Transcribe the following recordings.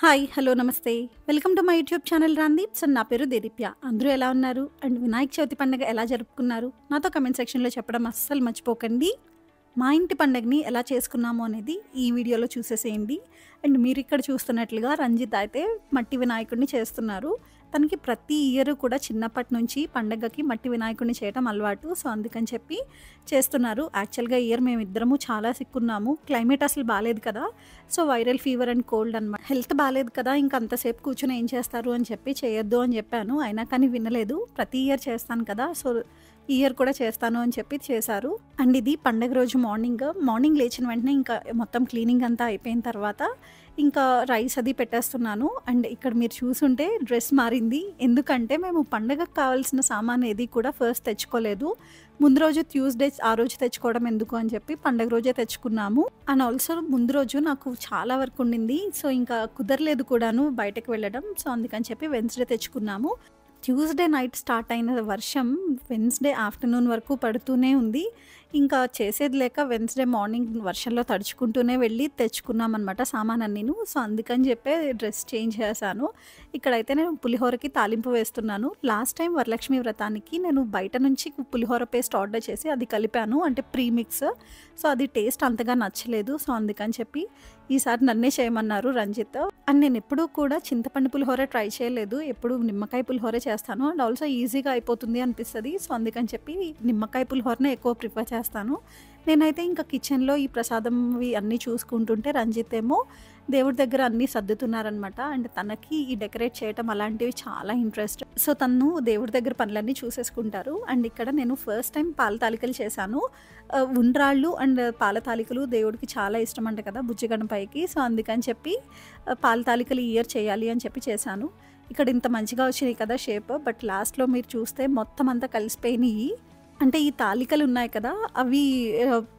Hi! Hello! నమస్తే. Welcome to my YouTube channel 'Ramdeep'. So, నా పేరు దేదీప్య. అందరూ ఎలా ఉన్నారు? అండ్ వినాయక చవితి పండుగ ఎలా జరుపుకున్నారు? నాతో కామెంట్ సెక్షన్‌లో చెప్పడం అస్సలు మర్చిపోకండి. మా ఇంటి పండగని ఎలా చేసుకున్నాము అనేది ఈ వీడియోలో చూసేసేయండి. అండ్ మీరిక్కడ చూస్తున్నట్లుగా రంజిత్ అయితే మట్టి వినాయకుడిని చేస్తున్నారు. తనకి ప్రతి ఇయర్ కూడా చిన్నప్పటి నుంచి పండగకి మట్టి వినాయకుడిని చేయటం అలవాటు. సో, అందుకని చెప్పి చేస్తున్నారు. యాక్చువల్‌గా ఈ ఇయర్ మేమిద్దరము చాలా సిక్కున్నాము. క్లైమేట్ అసలు బాలేదు కదా! So, viral fever and cold అనమాట. హెల్త్ బాలేదు కదా! ఇంక అంతసేపు కూర్చొని ఏం చేస్తారు అని చెప్పి చేయొద్దు అని చెప్పాను. అయినా కానీ వినలేదు. ప్రతి ఇయర్ చేస్తాను కదా! సో, ఈ ఇయర్ కూడా చేస్తాను అని చెప్పి చేశారు. అండ్ ఇది పండగ రోజు మార్నింగ్ లేచిన వెంటనే ఇంకా మొత్తం క్లీనింగ్ అంతా అయిపోయిన తర్వాత ఇంకా రైస్ అది పెట్టేస్తున్నాను. అండ్ ఇక్కడ మీరు చూసుంటే డ్రెస్ మారింది. ఎందుకంటే మేము పండగకి కావాల్సిన సామాను ఏది కూడా ఫస్ట్ తెచ్చుకోలేదు. ముందు రోజు ట్యూస్‌డే ఆ రోజు తెచ్చుకోవడం ఎందుకు అని చెప్పి పండగ రోజే తెచ్చుకున్నాము. అండ్ ఆల్సో ముందు రోజు నాకు చాలా వర్క్ ఉండింది. సో, ఇంకా కుదరలేదు కూడాను బయటకి వెళ్ళడం. సో, అందుకని చెప్పి వెన్స్‌డే తెచ్చుకున్నాము. ట్యూస్‌డే నైట్ స్టార్ట్ అయిన వర్షం వెన్స్‌డే ఆఫ్టర్‌నూన్ వరకు పడుతూనే ఉంది. ఇంకా చేసేది లేక వెన్స్‌డే మార్నింగ్ వర్షంలో తడుచుకుంటూనే వెళ్ళి తెచ్చుకున్నామనమాట సామానన్నీను. సో, అందుకని చెప్పే డ్రెస్ చేంజ్ చేశాను. ఇక్కడైతే నేను పులిహోరకి తాలింపు వేస్తున్నాను. లాస్ట్ టైం వరలక్ష్మి వ్రతానికి నేను బయట నుంచి పులిహోర పేస్ట్ ఆర్డర్ చేసి అది కలిపాను. అంటే ప్రీమిక్స్. సో, అది టేస్ట్ అంతగా నచ్చలేదు. సో, అందుకని చెప్పి ఈసారి నన్నే చేయమన్నారు రంజిత్. అండ్ నేనెప్పుడూ కూడా చింతపండు పులిహోర ట్రై చేయలేదు. ఎప్పుడు నిమ్మకాయ పులిహోరే చేస్తాను. అండ్ ఆల్సో ఈజీగా అయిపోతుంది అనిపిస్తది. సో, అందుకని చెప్పి నిమ్మకాయ పులిహోరనే ఎక్కువ ప్రిఫర్ చేస్తాను. నేనైతే ఇంకా కిచెన్‌లో ఈ ప్రసాదంవి అన్నీ చూసుకుంటుంటే రంజిత్ ఏమో దేవుడి దగ్గర అన్నీ సర్దుతున్నారనమాట. అండ్ తనకి ఈ డెకరేట్ చేయటం అలాంటివి చాలా ఇంట్రెస్ట్. సో, తను దేవుడి దగ్గర పనులన్నీ చూసేసుకుంటారు. అండ్ ఇక్కడ నేను ఫస్ట్ టైం పాల తాలికలు చేశాను. ఉండ్రాళ్ళు అండ్ పాల తాలికలు దేవుడికి చాలా ఇష్టమంట కదా! బుజ్జి గణపయ్యకి. సో, అందుకని చెప్పి పాల తాలికలు ఈ ఇయర్ చేయాలి అని చెప్పి చేశాను. ఇక్కడ ఇంత మంచిగా వచ్చినాయి కదా షేప్. బట్ లాస్ట్‌లో మీరు చూస్తే మొత్తం అంతా కలిసిపోయినియి. అంటే ఈ తాలికలు ఉన్నాయి కదా! అవి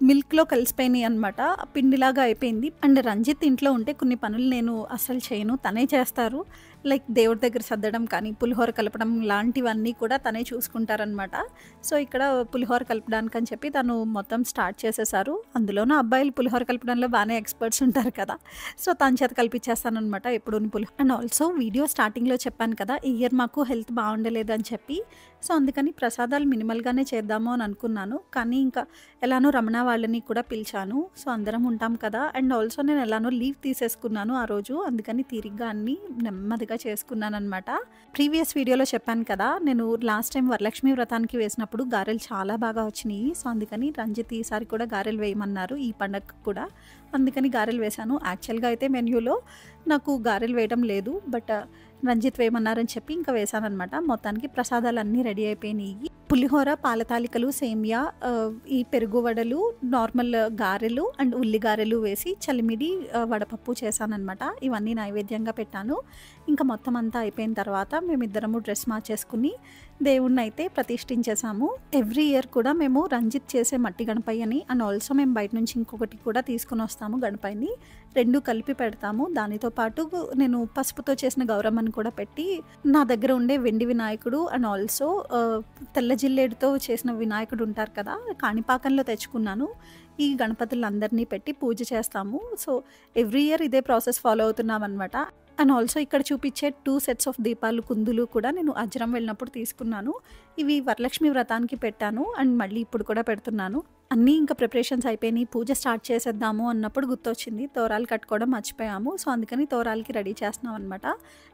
మిల్క్‌లో కలిసిపోయినాయి అనమాట. పిండిలాగా అయిపోయింది. అండ్ రంజిత్ ఇంట్లో ఉంటే కొన్ని పనులు నేను అస్సలు చేయను. తనే చేస్తారు. లైక్ దేవుడి దగ్గర సర్దడం కానీ, పులిహోర కలపడం లాంటివన్నీ కూడా తనే చూసుకుంటారనమాట. సో, ఇక్కడ పులిహోర కలపడానికని చెప్పి తను మొత్తం స్టార్ట్ చేసేశారు. అందులోనూ అబ్బాయిలు పులిహోర కలపడంలో బానే ఎక్స్‌పర్ట్స్ ఉంటారు కదా! సో, తన చేత కలిపిచ్చేస్తాననమాట ఎప్పుడూని అండ్ ఆల్సో వీడియో స్టార్టింగ్‌లో చెప్పాను కదా! ఈ ఇయర్ మాకు హెల్త్ బాగుండలేదని చెప్పి. సో, అందుకని ప్రసాదాలు మినిమల్‌గానే చేద్దాము అని అనుకున్నాను. కానీ ఇంకా ఎలానో రమణ వాళ్ళని కూడా పిలిచాను. సో, అందరం ఉంటాం కదా! అండ్ ఆల్సో నేను ఎలానో లీవ్ తీసేసుకున్నాను ఆ రోజు. అందుకని తీరిగ్గా అన్నీ నెమ్మదిగా చేసుకున్నాననమాట. ప్రీవియస్ వీడియోలో చెప్పాను కదా! నేను లాస్ట్ టైం వరలక్ష్మి వ్రతానికి వేసినప్పుడు గారెలు చాలా బాగా వచ్చినియి. సో, అందుకని రంజిత్ ఈసారి కూడా గారెలు వేయమన్నారు ఈ పండగకి కూడా. అందుకని గారెలు వేశాను. యాక్చువల్‌గా అయితే మెన్యూలో నాకు గారెలు వేయడం లేదు. బట్ రంజిత్ వేయమన్నారని చెప్పి ఇంకా వేశాననమాట. మొత్తానికి ప్రసాదాలన్నీ రెడీ అయిపోయినియి. పులిహోర, పాల తాలికలు, సేమియా, ఈ పెరుగు వడలు, నార్మల్ గారెలు అండ్ ఉల్లి గారెలు వేసి చలిమిడి వడపప్పు చేశాననమాట. ఇవన్నీ నైవేద్యంగా పెట్టాను. ఇంకా మొత్తం అంతా అయిపోయిన తర్వాత మేమిద్దరము డ్రెస్ మార్చేసుకుని దేవుడినైతే ప్రతిష్ఠించేసాము. ఎవ్రీ ఇయర్ కూడా మేము రంజిత్ చేసే మట్టి గణపయ్యని అండ్ ఆల్సో మేము బయట నుంచి ఇంకొకటి కూడా తీసుకొని వస్తాము గణపయ్యని. 2 కలిపి పెడతాము. దానితో పాటు నేను పసుపుతో చేసిన గౌరమ్మని కూడా పెట్టి నా దగ్గర ఉండే వెండి వినాయకుడు అండ్ ఆల్సో తెల్ల జిల్లేడుతో చేసిన వినాయకుడు ఉంటారు కదా! కాణిపాకంలో తెచ్చుకున్నాను. ఈ గణపతులందరినీ పెట్టి పూజ చేస్తాము. సో, ఎవ్రీ ఇయర్ ఇదే ప్రాసెస్ ఫాలో అవుతున్నామనమాట. అండ్ ఆల్సో ఇక్కడ చూపించే 2 సెట్స్ ఆఫ్ దీపాలు, కుందులు కూడా నేను అజ్రం వెళ్ళినప్పుడు తీసుకున్నాను. ఇవి వరలక్ష్మి వ్రతానికి పెట్టాను. అండ్ మళ్ళీ ఇప్పుడు కూడా పెడుతున్నాను. అన్నీ ఇంకా ప్రిపరేషన్స్ అయిపోయినాయి. పూజ స్టార్ట్ చేసేద్దాము అన్నప్పుడు గుర్తొచ్చింది. తోరాలు కట్టుకోవడం మర్చిపోయాము. సో, అందుకని తోరాలకి రెడీ చేస్తున్నాం అనమాట.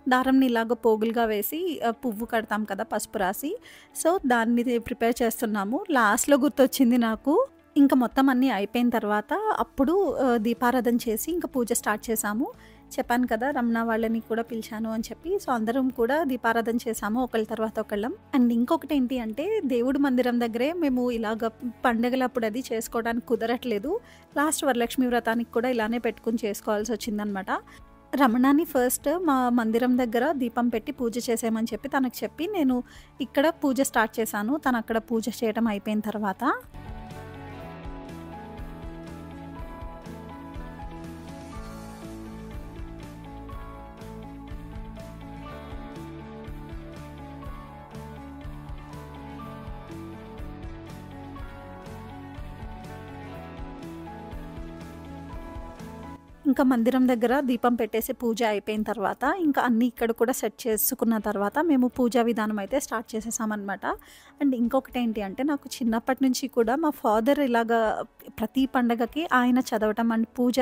దారంని ఇలాగ పోగులుగా వేసి పువ్వు కడతాం కదా పసుపు రాసి. సో, దాన్ని ప్రిపేర్ చేస్తున్నాము. లాస్ట్‌లో గుర్తొచ్చింది నాకు. ఇంకా మొత్తం అన్నీ అయిపోయిన తర్వాత అప్పుడు దీపారాధన చేసి ఇంకా పూజ స్టార్ట్ చేశాము. చెప్పాను కదా! రమణ వాళ్ళని కూడా పిలిచాను అని చెప్పి. సో, అందరం కూడా దీపారాధన చేశాము ఒకళ్ళ తర్వాత ఒకళ్ళం. అండ్ ఇంకొకటి ఏంటి అంటే దేవుడి మందిరం దగ్గరే మేము ఇలాగ పండగలప్పుడు అది చేసుకోవడానికి కుదరట్లేదు. లాస్ట్ వరలక్ష్మి వ్రతానికి కూడా ఇలానే పెట్టుకొని చేసుకోవాల్సి వచ్చిందనమాట. రమణని ఫస్ట్ మా మందిరం దగ్గర దీపం పెట్టి పూజ చేసేయమని చెప్పి తనకు చెప్పి నేను ఇక్కడ పూజ స్టార్ట్ చేశాను. తను అక్కడ పూజ చేయడం అయిపోయిన తర్వాత ఇంకా మందిరం దగ్గర దీపం పెట్టేసి పూజ అయిపోయిన తర్వాత ఇంకా అన్నీ ఇక్కడ కూడా సెట్ చేసుకున్న తర్వాత మేము పూజా విధానం అయితే స్టార్ట్ చేసేసామన్నమాట. అండ్ ఇంకొకటి ఏంటి అంటే నాకు చిన్నప్పటి నుంచి కూడా మా ఫాదర్ ఇలాగా ప్రతి పండగకి ఆయన చదవటం అండ్ పూజ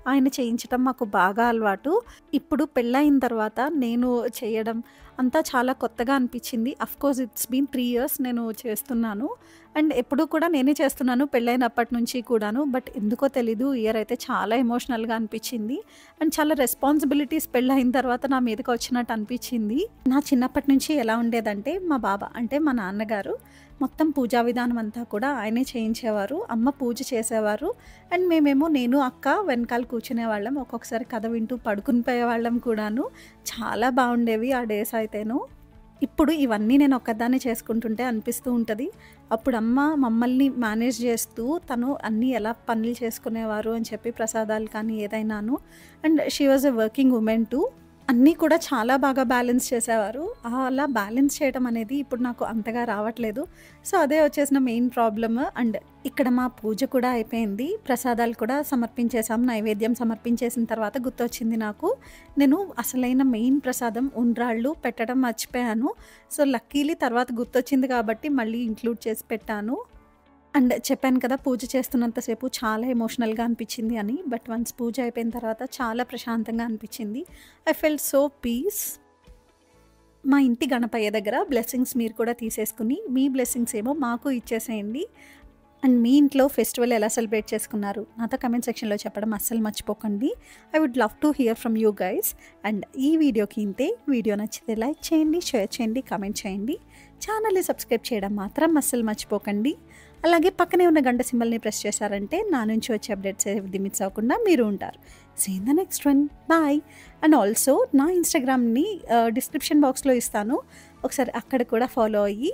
ఆయన చేయించడం మాకు బాగా అలవాటు. ఇప్పుడు పెళ్ళయిన తర్వాత నేను చేయడం అంతా చాలా కొత్తగా అనిపించింది. అఫ్కోర్స్ ఇట్స్ బీన్ 3 ఇయర్స్ నేను చేస్తున్నాను అండ్ ఎప్పుడూ కూడా నేనే చేస్తున్నాను పెళ్ళైనప్పటి నుంచి కూడాను. బట్ ఎందుకో తెలీదు ఇయర్ అయితే చాలా ఎమోషనల్గా అనిపించింది అండ్ చాలా రెస్పాన్సిబిలిటీస్ పెళ్ళయిన తర్వాత నా మీదకి వచ్చినట్టు అనిపించింది. నా చిన్నప్పటి నుంచి ఎలా ఉండేదంటే మా బాబా అంటే మా నాన్నగారు మొత్తం పూజా విధానం అంతా కూడా ఆయనే చేయించేవారు. అమ్మ పూజ చేసేవారు అండ్ మేమేమో నేను అక్క వెనకాల కూర్చునేవాళ్ళం. ఒక్కొక్కసారి కథ వింటూ పడుకుని పోయేవాళ్ళం కూడాను. చాలా బాగుండేవి ఆ డేస్ అయితేను. ఇప్పుడు ఇవన్నీ నేను ఒక్కదాన్నే చేసుకుంటుంటే అనిపిస్తూ ఉంటుంది అప్పుడు అమ్మ మమ్మల్ని మేనేజ్ చేస్తూ తను అన్నీ ఎలా పనులు చేసుకునేవారు అని చెప్పి ప్రసాదాలు కానీ ఏదైనాను. And she was a working women too. అన్నీ కూడా చాలా బాగా బ్యాలెన్స్ చేసేవారు. అలా బ్యాలెన్స్ చేయడం అనేది ఇప్పుడు నాకు అంతగా రావట్లేదు. సో అదే వచ్చేసిన మెయిన్ ప్రాబ్లమ్. అండ్ ఇక్కడ మా పూజ కూడా అయిపోయింది. ప్రసాదాలు కూడా సమర్పించేసాం. నైవేద్యం సమర్పించేసిన తర్వాత గుర్తొచ్చింది నాకు నేను అసలైన మెయిన్ ప్రసాదం ఉండ్రాళ్ళు పెట్టడం మర్చిపోయాను. సో లక్కీలీ తర్వాత గుర్తొచ్చింది కాబట్టి మళ్ళీ ఇంక్లూడ్ చేసి పెట్టాను. అండ్ చెప్పాను కదా పూజ చేస్తున్నంతసేపు చాలా ఎమోషనల్గా అనిపించింది అని. బట్ వన్స్ పూజ అయిపోయిన తర్వాత చాలా ప్రశాంతంగా అనిపించింది. I felt so peace. మా ఇంటి గణపయ్య దగ్గర బ్లెస్సింగ్స్ మీరు కూడా తీసేసుకుని మీ బ్లెస్సింగ్స్ ఏమో మాకు ఇచ్చేసేయండి. అండ్ మీ ఇంట్లో ఫెస్టివల్ ఎలా సెలబ్రేట్ చేసుకున్నారు నాతో కమెంట్ సెక్షన్లో చెప్పడం అస్సలు మర్చిపోకండి. I would love to hear from you guys. And ఈ వీడియోకి ఇంతే. వీడియో నచ్చితే లైక్ చేయండి, షేర్ చేయండి, కామెంట్ చేయండి. ఛానల్ని సబ్స్క్రైబ్ చేయడం మాత్రం అస్సలు మర్చిపోకండి. అలాగే పక్కనే ఉన్న గంట సింబల్ని ప్రెస్ చేశారంటే నా నుంచి వచ్చే అప్డేట్స్ ఏది మిస్ అవ్వకుండా మీరు ఉంటారు. See in the next one. Bye. And also నా ఇన్స్టాగ్రామ్ని డిస్క్రిప్షన్ బాక్స్లో ఇస్తాను. ఒకసారి అక్కడ కూడా ఫాలో అయ్యి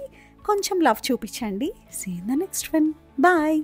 కొంచెం లవ్ చూపించండి. See in the next one. Bye.